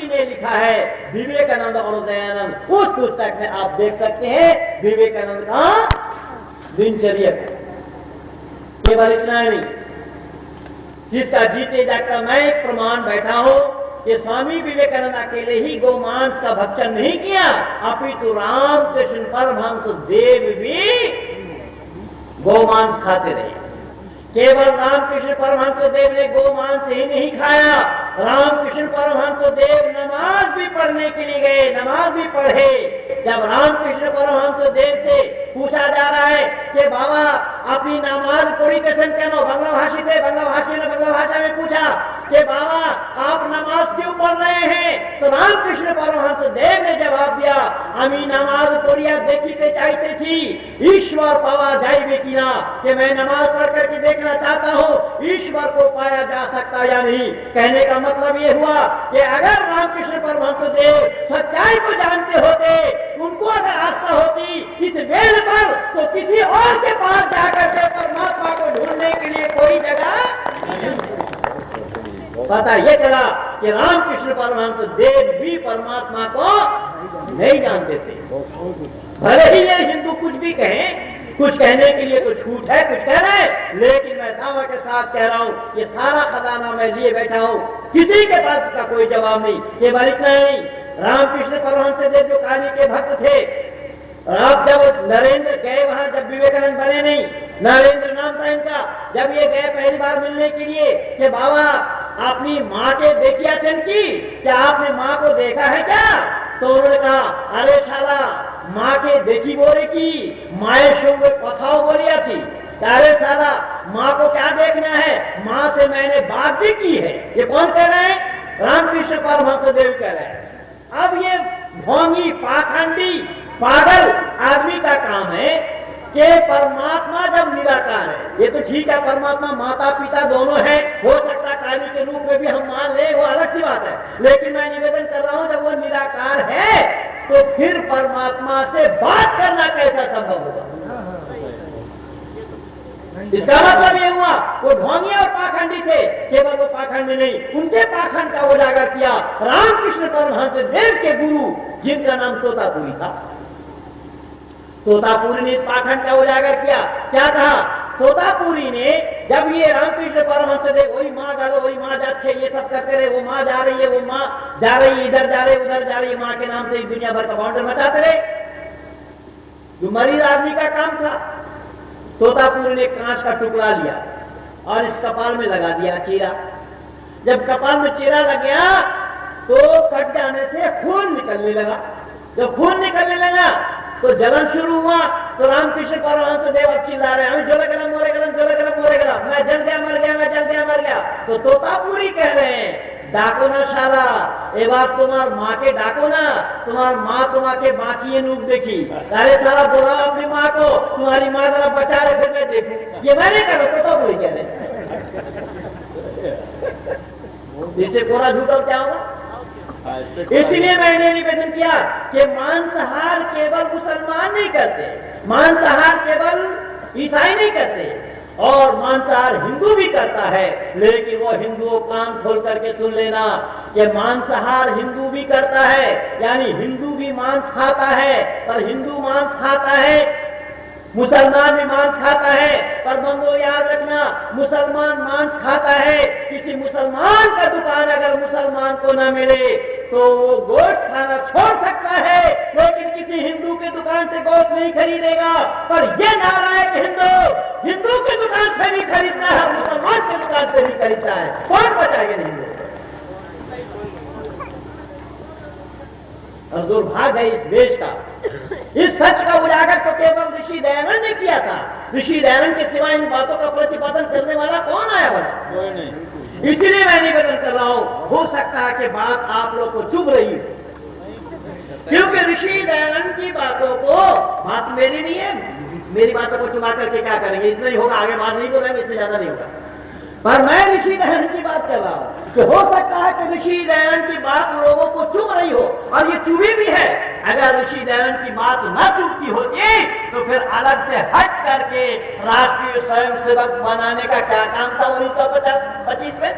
जी ने लिखा है विवेकानंद और दयानंद, उस पुस्तक में आप देख सकते हैं विवेकानंद का दिनचर्या। केवल इतना नहीं, जिसका जीते जागता मैं एक प्रमाण बैठा हूं कि स्वामी विवेकानंद अकेले ही गोमांस का भक्षण नहीं किया, अपितु रामकृष्ण परमहंस देव भी गोमांस खाते रहे। केवल रामकृष्ण परमहंस देव ने गोमांस ही नहीं खाया, रामकृष्ण परमहंस देव नमाज भी पढ़ने के लिए गए, नमाज भी पढ़े। जब रामकृष्ण परमहंस देव से पूछा जा रहा है कि बाबा अपनी नमाज थोड़ी कसन कहना, बंगला भाषी थे, बंगला भाषी ने बंगला भाषा में पूछा कि बाबा आप नमाज क्यों पढ़ रहे हैं, तो रामकृष्ण परमहंस देव ने जवाब दिया, अमी नमाज तोड़िया देखते चाहते थी ईश्वर पावा जाए कि ना, कि मैं नमाज पढ़ करके देखना चाहता हूं ईश्वर को पाया जा सकता या नहीं। कहने का मतलब ये हुआ कि अगर रामकृष्ण परमहंस देव सच्चाई को जानते होते, उनको अगर आस्था होती इस वेद पर, तो किसी और के पास जाकर के परमात्मा को ढूंढने के लिए कोई जगह पता ये चला कि रामकृष्ण परमहंस देव भी परमात्मा को नहीं जानते थे। भले ही ये हिंदू कुछ भी कहें, कुछ कहने के लिए कुछ छूट है, कुछ कह रहे हैं, लेकिन मैं दावा के साथ कह रहा हूं ये सारा खजाना मैं लिए बैठा हूं, किसी के पास इसका कोई जवाब नहीं। केवल इतना नहीं, रामकृष्ण परमहंस देव जो काली के भक्त थे, आप जब नरेंद्र गए वहां, जब विवेकानंद बने नहीं, नरेंद्र नाम था इनका, जब ये गए पहली बार मिलने के लिए कि बाबा अपनी माँ के देखिया चन की, क्या आपने माँ को देखा है क्या? तो उन्होंने कहा अरे शाला माँ के देखी बोले की माए शोंगे कथाओं बोलिया थी, अरे साला माँ को क्या देखना है, माँ से मैंने बात भी की है। ये कौन कह रहे हैं? रामकृष्ण परमहंस देव कह रहे हैं। अब ये ढोंगी पाखंडी पागल आदमी का काम है कि परमात्मा जब निराकार है, ये तो ठीक है परमात्मा माता पिता दोनों है, हो सकता काली के रूप में भी हम मान ले, वो अलग सी बात है, लेकिन मैं निवेदन कर रहा हूं जब वो निराकार है तो फिर परमात्मा से बात करना कैसा संभव होगा? इसका मतलब ये हुआ वो ढोंगी और पाखंडी थे, केवल वो पाखंड नहीं, उनके पाखंड का उजागर किया रामकृष्ण परमहंस देव के गुरु, जिनका नाम तोतापुरी था। तोतापुरी ने इस पाखंड का उजागर किया। क्या कहा तोतापुरी ने? जब ये रामकृष्ण परमहंस देव वही माँ डालो वही माँ जाते, ये सब करते रहे, वो माँ जा रही है, वो माँ जा रही है, इधर जा रही उधर जा रही है, माँ के नाम से दुनिया भर का बाउंडर मचाते रहे, जो मरीज आदमी का काम था। तोतापुरी ने कांच का टुकड़ा लिया और इस कपाल में लगा दिया चीरा। जब कपाल में चीरा लग गया तो कट जाने से खून निकलने लगा। जब खून निकलने लगा तो जलन शुरू हुआ। तो रामकृष्ण परमहंस देव चिल्ला रहे हैं जोले गलम मोरे गलम, जोले गलम मोरे गलम, मैं जल गया मर गया, मैं जल गया मर गया। तो तोतापुरी कह रहे हैं डाको ना सारा, ये बात तुम्हार माँ के डाको ना, तुम्हार माँ तुम्हारे बाँचिए नूक देखी, अरे सारा बोला अपनी माँ को, तुम्हारी माँ जरा बचा रहे फिर मैं देखूं, ये मैंने करो। तोतापुरी कह रहे हैं जिससे कोरा झूठा क्या होगा? इसलिए मैंने निवेदन किया कि मांसाहार केवल मुसलमान नहीं करते, मांसाहार केवल ईसाई नहीं करते, और मांसाहार हिंदू भी करता है। लेकिन वो हिंदुओं कान खोल करके सुन लेना कि मांसाहार हिंदू भी करता है, यानी हिंदू भी मांस खाता है, पर हिंदू मांस खाता है, मुसलमान भी मांस खाता है। पर बंदो याद रखना, मुसलमान मांस खाता है, किसी मुसलमान का दुकान अगर मुसलमान को न मिले तो वो गोश्त खाना छोड़ सकता है, लेकिन किसी हिंदू की दुकान से गोश्त नहीं खरीदेगा। पर ये नालायक हिंदू की दुकान से भी खरीदता है, मुसलमान की दुकान से भी खरीदता है। कौन बचाएगा? नहीं। और दुर्भाग्य है इस देश का। इस सच का उजागर तो केवल ऋषि दयानंद ने किया था। ऋषि दयानंद के सिवा इन बातों का प्रतिपादन करने वाला कौन आया बड़ा? कोई नहीं। इसीलिए मैं निवेदन कर रहा हूं, हो सकता है कि बात आप लोग को चुभ रही है, क्योंकि ऋषि दयानंद की बातों को, बात मेरी नहीं है, मेरी बातों को चुमा करके क्या करेंगे? इतना ही होगा, आगे बात नहीं बोलेंगे, इससे ज्यादा नहीं होगा। पर मैं ऋषि दयानंद की बात कर रहा हूं कि हो सकता है कि ऋषि दयानंद की बात लोगों को चुभ रही हो, और ये चुभी भी है। अगर ऋषि दयानंद की बात न चुभती होती तो फिर अलग से हट करके राष्ट्रीय स्वयंसेवक बनाने का क्या काम था 1925 में,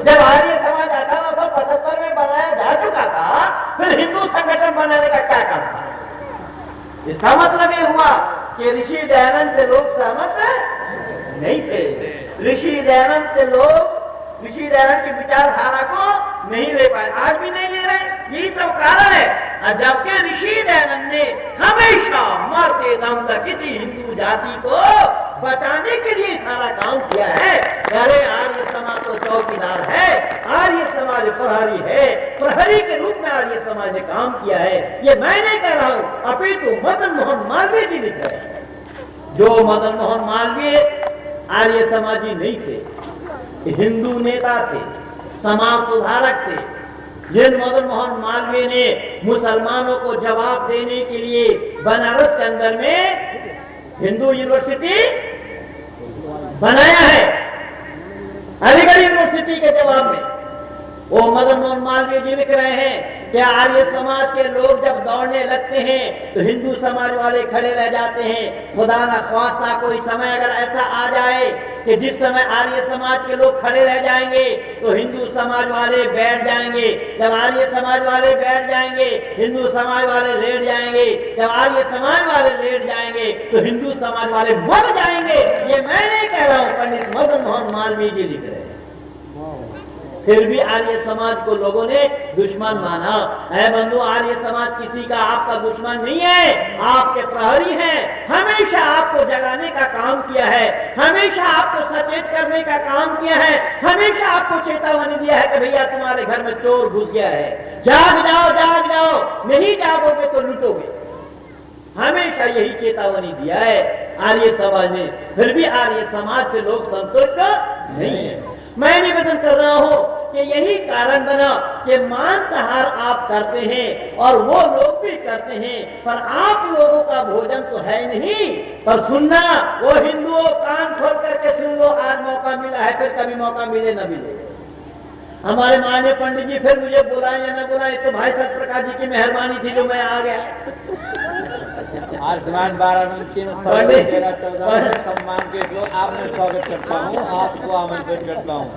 जब आर्य समाज 1875 में बनाया इसका मतलब ये हुआ कि ऋषि दयानंद से लोग सहमत नहीं थे। ऋषि दयानंद की विचारधारा को नहीं ले पाए, आज भी नहीं ले रहे। यही सब कारण है। जबकि ऋषि दयानंद ने हमेशा मरते दम तक किसी हिंदू जाति को बचाने के लिए सारा काम किया है। अरे आर्य समाज तो चौकीदार है, आर्य समाज प्रहरी है, प्रहरी के रूप में आर्य समाज ने काम किया है। ये मैं नहीं कह रहा हूं, अपितु मदन मोहन मालवीय जी लिख रहे हैं। जो मदन मोहन मालवीय आर्य समाजी नहीं थे, हिंदू नेता थे, समाज सुधारक थे। जिन मदन मोहन मालवीय ने मुसलमानों को जवाब देने के लिए बनारस के अंदर में हिंदू यूनिवर्सिटी बनाया है, अलीगढ़ यूनिवर्सिटी के जवाब में, वो मदन मोहन मालवीय जी लिख रहे हैं कि आर्य समाज के लोग जब दौड़ने लगते हैं तो हिंदू समाज वाले खड़े रह जाते हैं। खुदा ना ख्वास्ता कोई समय अगर ऐसा आ जाए कि जिस समय आर्य समाज के लोग खड़े रह जाएंगे तो हिंदू समाज वाले बैठ जाएंगे। जब आर्य समाज वाले बैठ जाएंगे, हिंदू समाज वाले लेट जाएंगे। जब आर्य समाज वाले लेट जाएंगे तो हिंदू समाज वाले मर जाएंगे। ये मैं नहीं कह रहा हूं, पंडित मदन मोहन मालवीय जी लिख रहे हैं। फिर भी आर्य समाज को लोगों ने दुश्मन माना है। बंधु, आर्य समाज किसी का आपका दुश्मन नहीं है, आपके प्रहरी हैं। हमेशा आपको जगाने का काम किया है, हमेशा आपको सचेत करने का काम किया है, हमेशा आपको चेतावनी दिया है कि भैया तुम्हारे घर में चोर घुस गया है, जाग जाओ जाग जाओ, नहीं जागोगे तो लूटोगे। हमेशा यही चेतावनी दिया है आर्य समाज ने। फिर भी आर्य समाज से लोग संतुष्ट नहीं है। मैं निवेदन कर रहा हूं कि यही कारण बना कि मांसाहार आप करते हैं और वो लोग भी करते हैं, पर आप लोगों का भोजन तो है नहीं। पर सुनना, वो हिंदुओं कान खोल करके सुन लो, आज मौका मिला है, फिर कभी मौका मिले न मिले। हमारे माननीय पंडित जी फिर मुझे बुलाए या न बुलाए, तो भाई सत्यप्रकाश जी की मेहरबानी थी जो मैं आ गया। आयुष्मान बाराबंकी में सम्मान के जो आपने स्वागत करता हूँ, आपको आमंत्रित करता हूँ।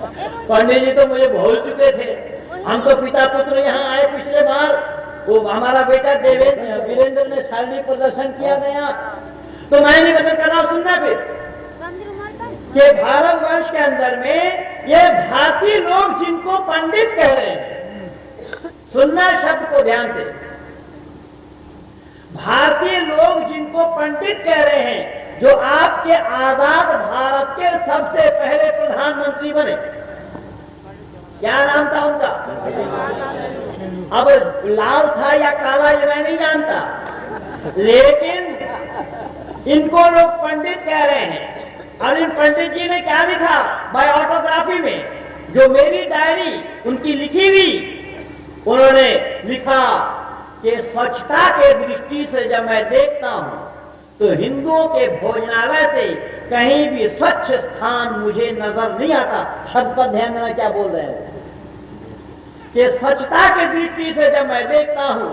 पंडित जी तो मुझे भूल चुके थे। हम तो पिता पुत्र यहाँ आए पिछले बार, वो हमारा बेटा वीरेंद्र ने शारीरिक प्रदर्शन किया गया। तो मैं नहीं बदल कर रहा हूँ, सुनना फिर कि भारतवर्ष के अंदर में ये भारतीय लोग जिनको पंडित कह रहे हैं, सुनना शब्द को ध्यान से, भारतीय लोग जिनको पंडित कह रहे हैं, जो आपके आजाद भारत के सबसे पहले प्रधानमंत्री बने, क्या नाम था उनका? अब लाल था या काला ये मैं नहीं जानता, लेकिन इनको लोग पंडित कह रहे हैं। और इन पंडित जी ने क्या लिखा बायोग्राफी में, जो मेरी डायरी उनकी लिखी हुई, उन्होंने लिखा कि स्वच्छता के दृष्टि से जब मैं देखता हूं तो हिंदुओं के भोजनालय से कहीं भी स्वच्छ स्थान मुझे नजर नहीं आता। शब्द पर ध्यान देना, क्या बोल रहे हैं कि स्वच्छता की दृष्टि से जब मैं देखता हूं,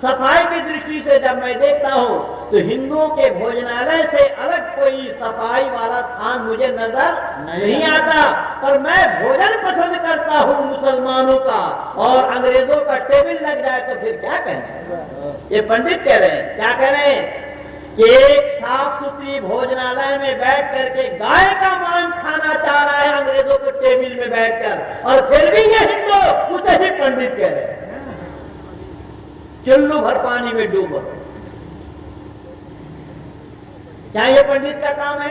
सफाई की दृष्टि से जब मैं देखता हूं, तो हिंदुओं के भोजनालय से अलग कोई सफाई वाला स्थान मुझे नजर नहीं आता। पर मैं भोजन पसंद करता हूं मुसलमानों का, और अंग्रेजों का टेबल लग जाए तो फिर क्या कहें? ये पंडित कह रहे हैं। क्या कह रहे हैं कि एक साफ सुथरी भोजनालय में बैठ करके गाय का मांस खाना चाह रहा है अंग्रेजों के टेबल में बैठकर, और फिर भी ये हिंदू उसे ही पंडित कह रहे हैं। चुल्लू भर पानी में डूबो, क्या ये पंडित का काम है?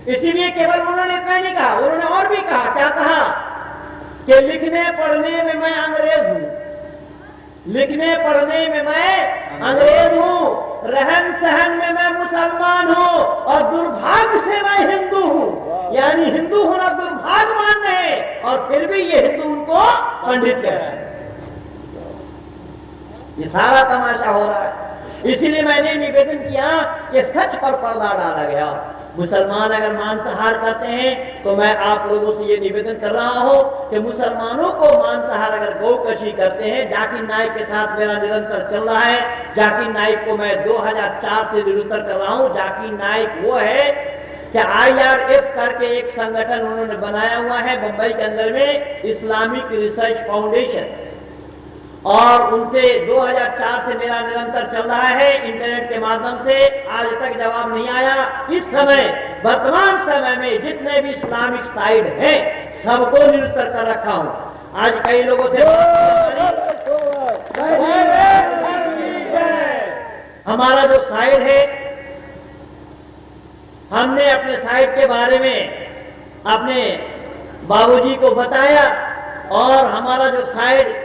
इसीलिए केवल उन्होंने इतना नहीं कहा, उन्होंने और भी कहा। क्या कहा कि लिखने पढ़ने में मैं अंग्रेज हूं, लिखने पढ़ने में मैं अंग्रेज हूं, रहन सहन में मैं मुसलमान हूं, और दुर्भाग्य से मैं हिंदू हूं। यानी हिंदू होना दुर्भाग्य मान रहे हैं, और फिर भी ये हिंदू उनको पंडित कह रहा है। ये सारा तमाशा हो रहा है। इसीलिए मैंने निवेदन किया कि सच पर पर्दा डाला गया। मुसलमान अगर मांसाहार करते हैं तो मैं आप लोगों से ये निवेदन कर रहा हूं कि मुसलमानों को मांसाहार अगर गौकशी करते हैं, जाकिर नाइक के साथ मेरा निरंतर चल रहा है। जाकिर नाइक को मैं 2004 से निरंतर कर रहा हूं। जाकिर नाइक वो है कि IRF करके एक संगठन उन्होंने बनाया हुआ है बंबई के अंदर में, इस्लामिक रिसर्च फाउंडेशन। और उनसे 2004 से मेरा निरंतर चल रहा है इंटरनेट के माध्यम से, आज तक जवाब नहीं आया। इस समय वर्तमान समय में जितने भी इस्लामिक साइट हैं सबको निरुत्तर कर रखा हूं। आज कई लोगों से हमारा जो साइट है, हमने अपने साइट के बारे में अपने बाबूजी को बताया और हमारा जो साइट